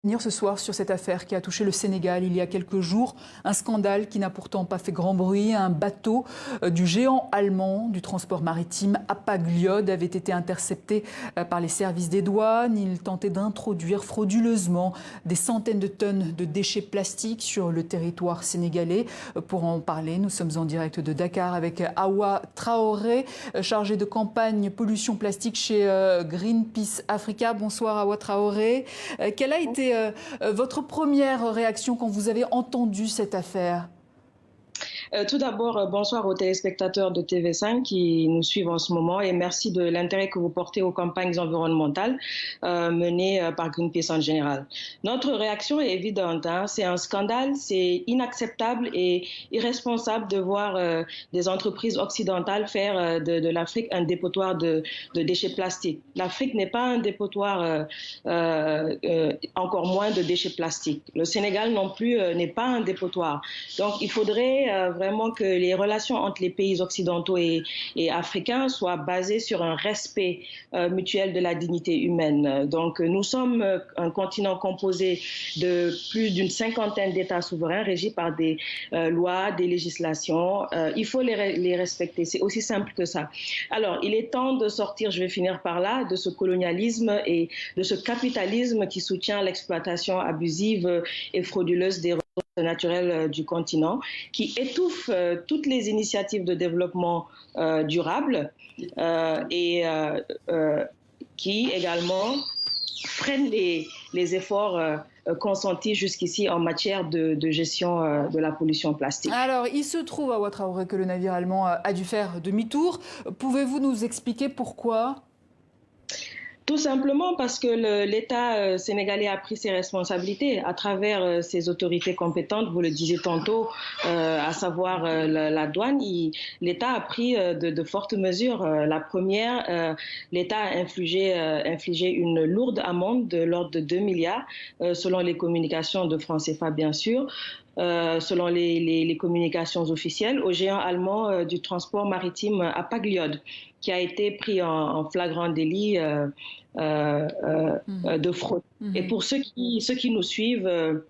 Venir ce soir sur cette affaire qui a touché le Sénégal il y a quelques jours, un scandale qui n'a pourtant pas fait grand bruit. Un bateau du géant allemand du transport maritime Hapag-Lloyd avait été intercepté par les services des douanes. Il tentait d'introduire frauduleusement des centaines de tonnes de déchets plastiques sur le territoire sénégalais. Pour en parler, nous sommes en direct de Dakar avec Hawa Traoré, chargée de campagne pollution plastique chez Greenpeace Africa. Bonsoir Hawa Traoré. Quelle a été votre première réaction quand vous avez entendu cette affaire? Tout d'abord, bonsoir aux téléspectateurs de TV5 qui nous suivent en ce moment et merci de l'intérêt que vous portez aux campagnes environnementales menées par Greenpeace en général. Notre réaction est évidente, hein, c'est un scandale, c'est inacceptable et irresponsable de voir des entreprises occidentales faire de l'Afrique un dépotoir de déchets plastiques. L'Afrique n'est pas un dépotoir, encore moins de déchets plastiques. Le Sénégal non plus n'est pas un dépotoir. Donc il faudrait vraiment que les relations entre les pays occidentaux et africains soient basées sur un respect mutuel de la dignité humaine. Donc nous sommes un continent composé de plus d'une cinquantaine d'États souverains régis par des lois, des législations. Il faut les respecter, c'est aussi simple que ça. Alors il est temps de sortir, je vais finir par là, de ce colonialisme et de ce capitalisme qui soutient l'exploitation abusive et frauduleuse des naturel du continent, qui étouffe toutes les initiatives de développement durable et qui également freinent les efforts consentis jusqu'ici en matière de gestion de la pollution plastique. Alors, il se trouve à Hawa Traoré que le navire allemand a dû faire demi-tour. Pouvez-vous nous expliquer pourquoi ? Tout simplement parce que l'État sénégalais a pris ses responsabilités à travers ses autorités compétentes, vous le disiez tantôt, à savoir la douane. L'État a pris de fortes mesures. La première, l'État a infligé une lourde amende de l'ordre de 2 milliards, selon les communications de France CFA bien sûr. Selon les communications officielles, au géant allemand du transport maritime Hapag-Lloyd, qui a été pris en flagrant délit de fraude. Et pour ceux qui nous suivent,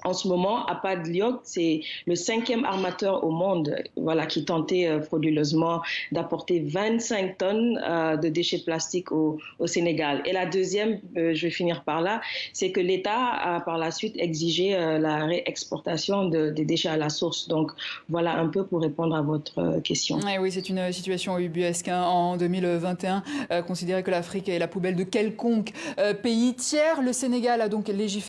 en ce moment, Hapag-Lloyd, c'est le 5e armateur au monde, voilà, qui tentait frauduleusement d'apporter 25 tonnes de déchets plastiques au Sénégal. Et la deuxième, je vais finir par là, c'est que l'État a par la suite exigé la réexportation des déchets à la source. Donc voilà un peu pour répondre à votre question. Oui, c'est une situation ubuesque. En 2021, considérer que l'Afrique est la poubelle de quelconque pays tiers. Le Sénégal a donc légiféré